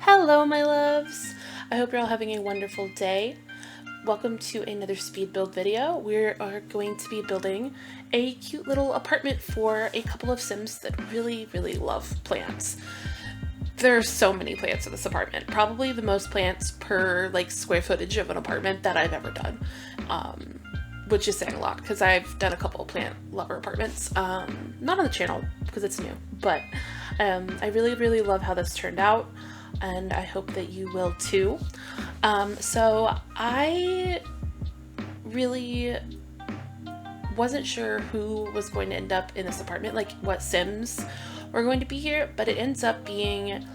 Hello, my loves! I hope you're all having a wonderful day. Welcome to another speed build video. We are going to be building a cute little apartment for a couple of Sims that really love plants. There are so many plants in this apartment, probably the most plants per square footage of an apartment that I've ever done, which is saying a lot because I've done a couple of plant lover apartments, not on the channel because it's new, but I really love how this turned out, and I hope that you will too. So I really wasn't sure who was going to end up in this apartment, like what Sims were going to be here, but it ends up being,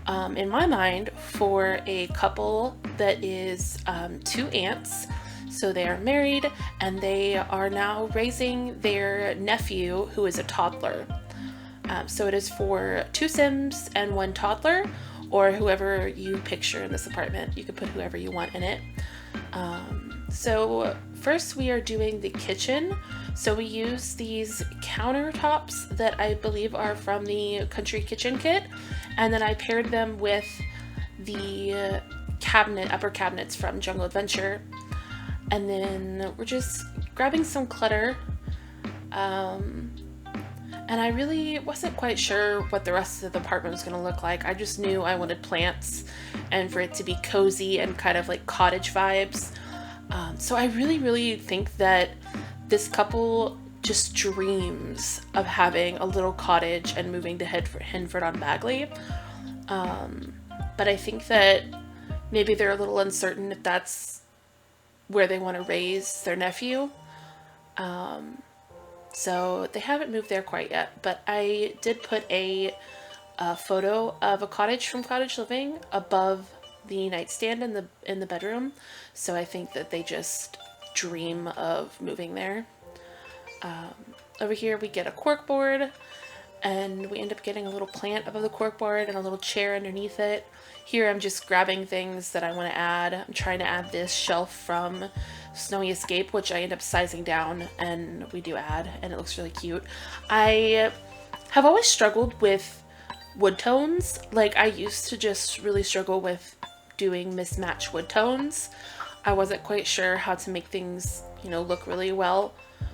in my mind, for a couple that is two aunts. So they are married and they are now raising their nephew, who is a toddler. So it is for two Sims and one toddler, or whoever you picture in this apartment. You can put whoever you want in it. So first we are doing the kitchen. So we use these countertops that I believe are from the Country Kitchen Kit, and then I paired them with the upper cabinets from Jungle Adventure. And then we're just grabbing some clutter. And I really wasn't quite sure what the rest of the apartment was going to look like. I just knew I wanted plants and for it to be cozy and kind of like cottage vibes. So I really think that this couple just dreams of having a little cottage and moving to Henford on Bagley. But I think that maybe they're a little uncertain if that's where they want to raise their nephew. So they haven't moved there quite yet, but I did put a photo of a cottage from Cottage Living above the nightstand in the bedroom. So I think that they just dream of moving there. Over here we get a cork board, and we end up getting a little plant above the cork board and a little chair underneath it. Here I'm just grabbing things that I want to add. I'm trying to add this shelf from Snowy Escape, which I end up sizing down, and we do add, and it looks really cute. I have always struggled with wood tones. Like, I used to just really struggle with doing mismatched wood tones. I wasn't quite sure how to make things, look really well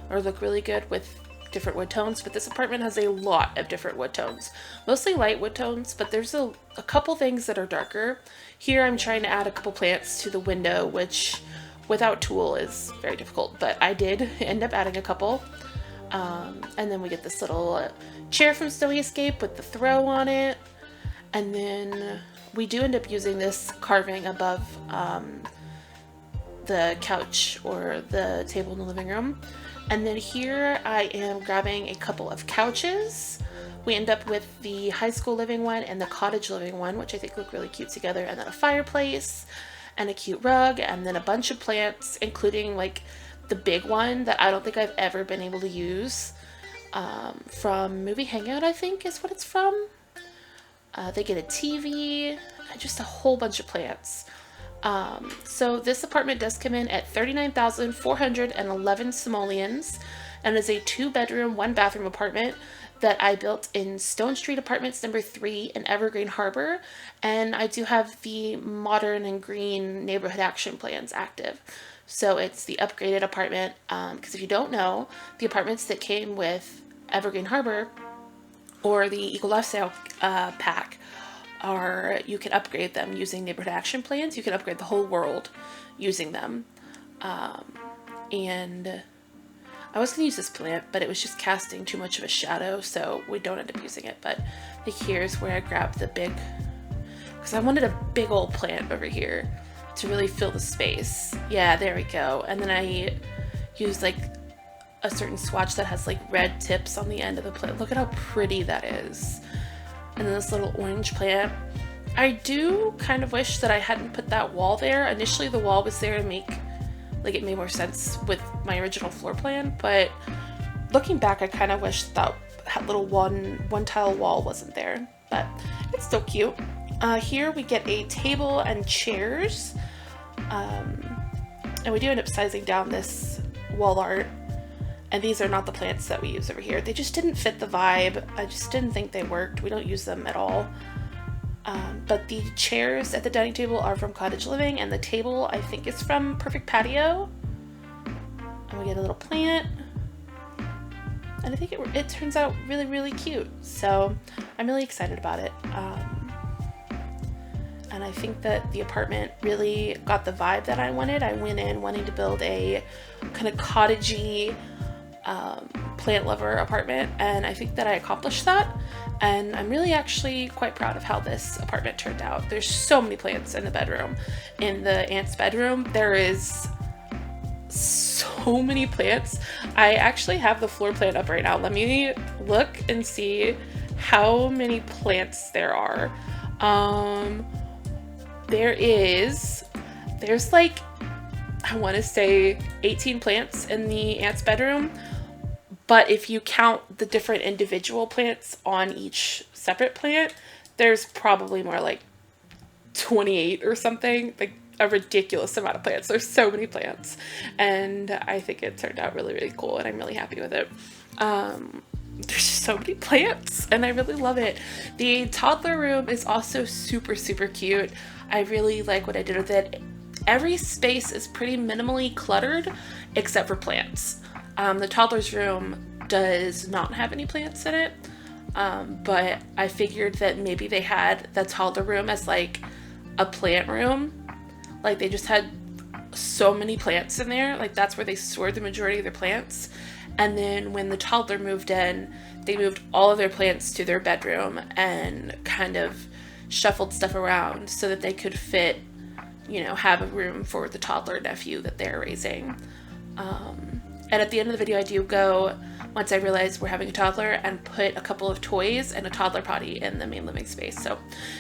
or look really good with different wood tones, but this apartment has a lot of different wood tones, mostly light wood tones, but there's a couple things that are darker. Here I'm trying to add a couple plants to the window, which without tool is very difficult, but I did end up adding a couple. And then we get this little chair from Snowy Escape with the throw on it, and then we do end up using this carving above the couch or the table in the living room. And then here I am grabbing a couple of couches. We end up with the high school living one and the cottage living one, which I think look really cute together, and then a fireplace and a cute rug, and then a bunch of plants, including like the big one that I don't think I've ever been able to use, from Movie Hangout, I think is what it's from. They get a TV and just a whole bunch of plants. So this apartment does come in at 39,411 simoleons, and is a 2-bedroom, 1-bathroom apartment that I built in Stone Street Apartments number 3 in Evergreen Harbor, and I do have the modern and green neighborhood action plans active. So it's the upgraded apartment, because if you don't know, the apartments that came with Evergreen Harbor or the Equal Lifestyle pack you can upgrade them using neighborhood action plans. You can upgrade the whole world using them. And I was going to use this plant, but it was just casting too much of a shadow, so we don't end up using it. But here's where I grabbed the big, because I wanted a big old plant over here to really fill the space. Yeah, there we go. And then I used like a certain swatch that has like red tips on the end of the plant. Look at how pretty that is. And then this little orange plant. I do kind of wish that I hadn't put that wall there. Initially the wall was there to make, it made more sense with my original floor plan, but looking back I kind of wish that little one tile wall wasn't there, but it's still cute. Here we get a table and chairs, and we do end up sizing down this wall art. And these are not the plants that we use over here. They just didn't fit the vibe. I just didn't think they worked. We don't use them at all. But the chairs at the dining table are from Cottage Living, and the table I think is from Perfect Patio. And we get a little plant, and I think it turns out really, really cute. So I'm really excited about it. And I think that the apartment really got the vibe that I wanted. I went in wanting to build a kind of cottagey plant lover apartment, and I think that I accomplished that. And I'm really actually quite proud of how this apartment turned out. There's so many plants in the bedroom. In the aunt's bedroom, there is so many plants. I actually have the floor plan up right now. Let me look and see how many plants there are. There's like, I want to say 18 plants in the aunt's bedroom. But if you count the different individual plants on each separate plant, there's probably more like 28 or something, like a ridiculous amount of plants. There's so many plants, and I think it turned out really, really cool, and I'm really happy with it. There's just so many plants, and I really love it. The toddler room is also super, super cute. I really like what I did with it. Every space is pretty minimally cluttered except for plants. The toddler's room does not have any plants in it, but I figured that maybe they had the toddler room as like a plant room. Like they just had so many plants in there, like that's where they stored the majority of their plants. And then when the toddler moved in, they moved all of their plants to their bedroom and kind of shuffled stuff around so that they could fit, you know, have a room for the toddler nephew that they're raising. And at the end of the video, I do go, once I realize we're having a toddler, and put a couple of toys and a toddler potty in the main living space. So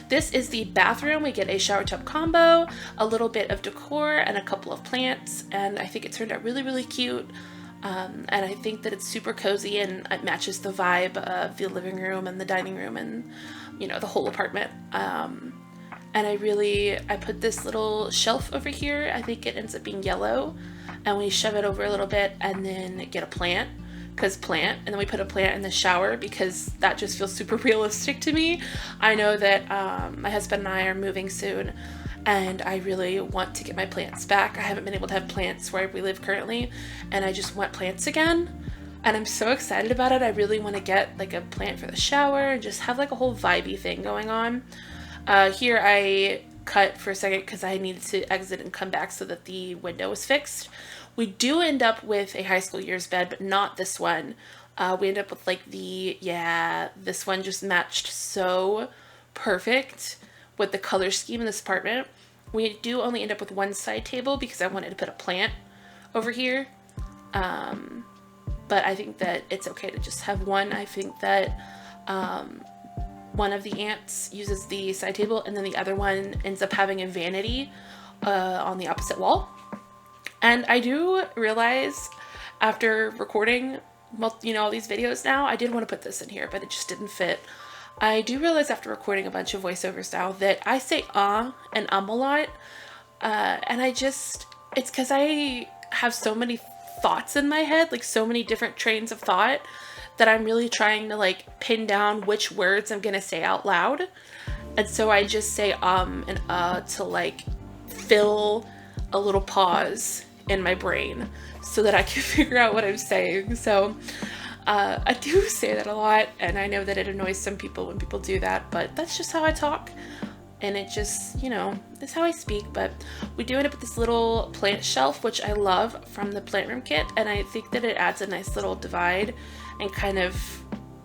this is the bathroom. We get a shower tub combo, a little bit of decor, and a couple of plants. And I think it turned out really, really cute. And I think that it's super cozy, and it matches the vibe of the living room and the dining room and, you know, the whole apartment. And I put this little shelf over here. I think it ends up being yellow. And we shove it over a little bit and then get a plant, and then we put a plant in the shower because that just feels super realistic to me. I know that my husband and I are moving soon, and I really want to get my plants back. I haven't been able to have plants where we live currently, and I just want plants again. And I'm so excited about it. I really want to get like a plant for the shower and just have like a whole vibey thing going on. Here I cut for a second because I needed to exit and come back so that the window was fixed. We do end up with a high school years bed, but not this one. We end up with like this one just matched so perfect with the color scheme in this apartment. We do only end up with one side table because I wanted to put a plant over here. But I think that it's okay to just have one. I think that one of the aunts uses the side table, and then the other one ends up having a vanity on the opposite wall. And I do realize after recording, you know, all these videos now, I did want to put this in here, but it just didn't fit. I do realize after recording a bunch of voiceovers now that I say and a lot. And it's because I have so many thoughts in my head, like so many different trains of thought, that I'm really trying to like pin down which words I'm gonna say out loud. And so I just say and to like fill a little pause in my brain so that I can figure out what I'm saying. So I do say that a lot, and I know that it annoys some people when people do that, but that's just how I talk, and it just, you know, is how I speak. But we do end up with this little plant shelf, which I love, from the plant room kit, and I think that it adds a nice little divide and kind of,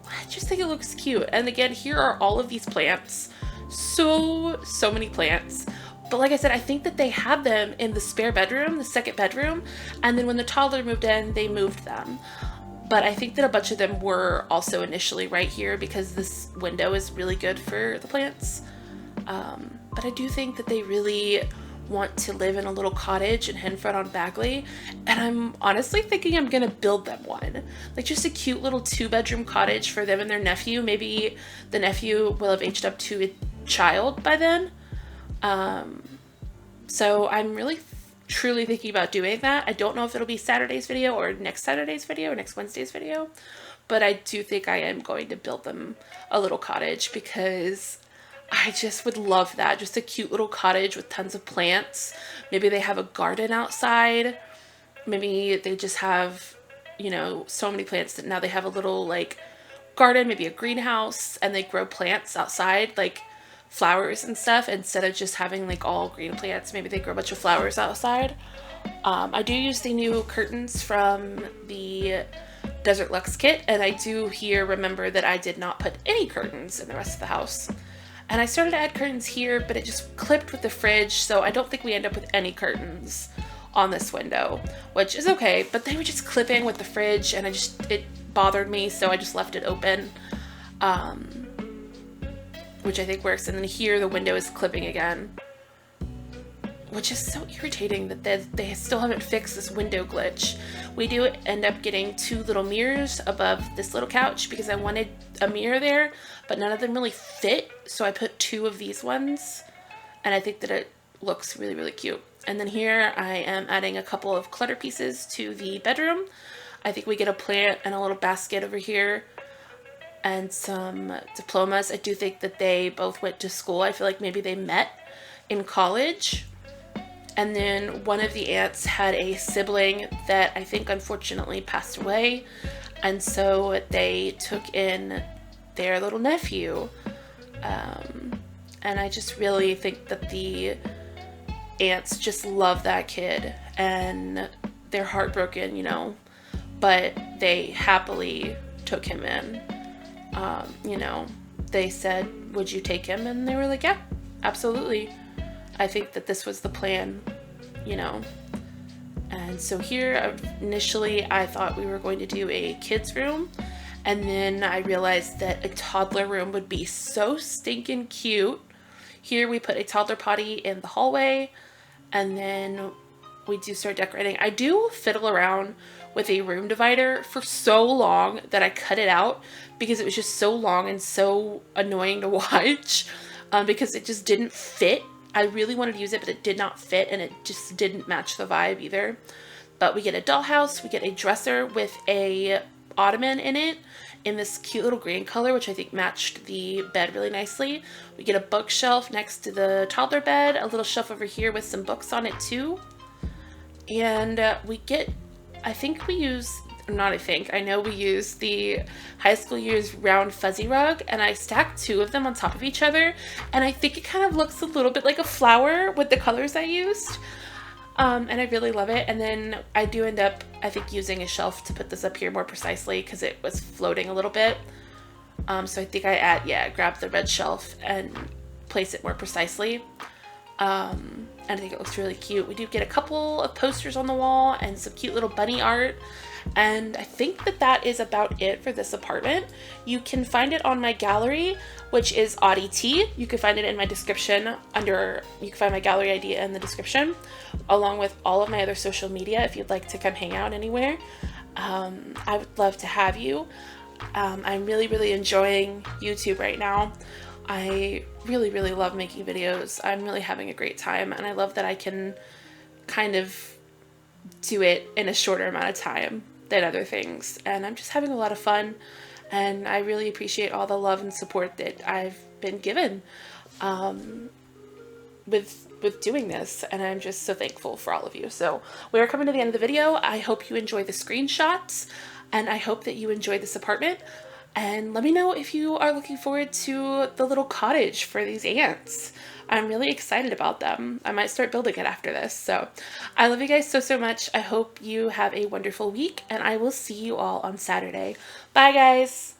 I just think it looks cute. And again, here are all of these plants, so many plants. But like I said, I think that they had them in the spare bedroom, the second bedroom, and then when the toddler moved in, they moved them. But I think that a bunch of them were also initially right here because this window is really good for the plants. But I do think that they really want to live in a little cottage in Henford on Bagley, and I'm honestly thinking I'm gonna build them one. Like just a cute little 2-bedroom cottage for them and their nephew. Maybe the nephew will have aged up to a child by then. So I'm really truly thinking about doing that. I don't know if it'll be Saturday's video or next Saturday's video or next Wednesday's video, but I do think I am going to build them a little cottage because I just would love that. Just a cute little cottage with tons of plants. Maybe they have a garden outside. Maybe they just have, you know, so many plants that now they have a little like garden, maybe a greenhouse, and they grow plants outside, like flowers and stuff, instead of just having like all green plants. Maybe they grow a bunch of flowers outside. I do use the new curtains from the Desert Luxe kit, and I do here remember that I did not put any curtains in the rest of the house. And I started to add curtains here, but it just clipped with the fridge, so I don't think we end up with any curtains on this window, which is okay, but they were just clipping with the fridge, and it bothered me, so I just left it open, which I think works. And then here the window is clipping again, which is so irritating that they still haven't fixed this window glitch. We do end up getting 2 little mirrors above this little couch because I wanted a mirror there, but none of them really fit, so I put 2 of these ones, and I think that it looks really, really cute. And then here I am adding a couple of clutter pieces to the bedroom. I think we get a plant and a little basket over here and some diplomas. I do think that they both went to school. I feel like maybe they met in college. And then one of the aunts had a sibling that I think unfortunately passed away. And so they took in their little nephew. And I just really think that the aunts just love that kid. And they're heartbroken, you know, but they happily took him in. You know, they said, "Would you take him?" And they were like, "Yeah, absolutely." I think that this was the plan, you know. And so here, initially, I thought we were going to do a kids room. And then I realized that a toddler room would be so stinking cute. Here we put a toddler potty in the hallway. And then we do start decorating. I do fiddle around with a room divider for so long that I cut it out because it was just so long and so annoying to watch, because it just didn't fit. I really wanted to use it, but it did not fit, and it just didn't match the vibe either. But we get a dollhouse, we get a dresser with a ottoman in it in this cute little green color, which I think matched the bed really nicely. We get a bookshelf next to the toddler bed, a little shelf over here with some books on it too. And we get, I know we use the high school years round fuzzy rug, and I stacked 2 of them on top of each other, and I think it kind of looks a little bit like a flower with the colors I used, and I really love it. And then I do end up, I think, using a shelf to put this up here more precisely because it was floating a little bit, so I think I grab the red shelf and place it more precisely. And I think it looks really cute. We do get a couple of posters on the wall and some cute little bunny art. And I think that that is about it for this apartment. You can find it on my gallery, which is Audie T. You can find it in my description you can find my gallery ID in the description, along with all of my other social media if you'd like to come hang out anywhere. I would love to have you. I'm really, really enjoying YouTube right now. I really, really love making videos. I'm really having a great time, and I love that I can kind of do it in a shorter amount of time than other things, and I'm just having a lot of fun, and I really appreciate all the love and support that I've been given with doing this, and I'm just so thankful for all of you. So we are coming to the end of the video. I hope you enjoy the screenshots, and I hope that you enjoy this apartment. And let me know if you are looking forward to the little cottage for these ants. I'm really excited about them. I might start building it after this. So I love you guys so, so much. I hope you have a wonderful week, and I will see you all on Saturday. Bye, guys.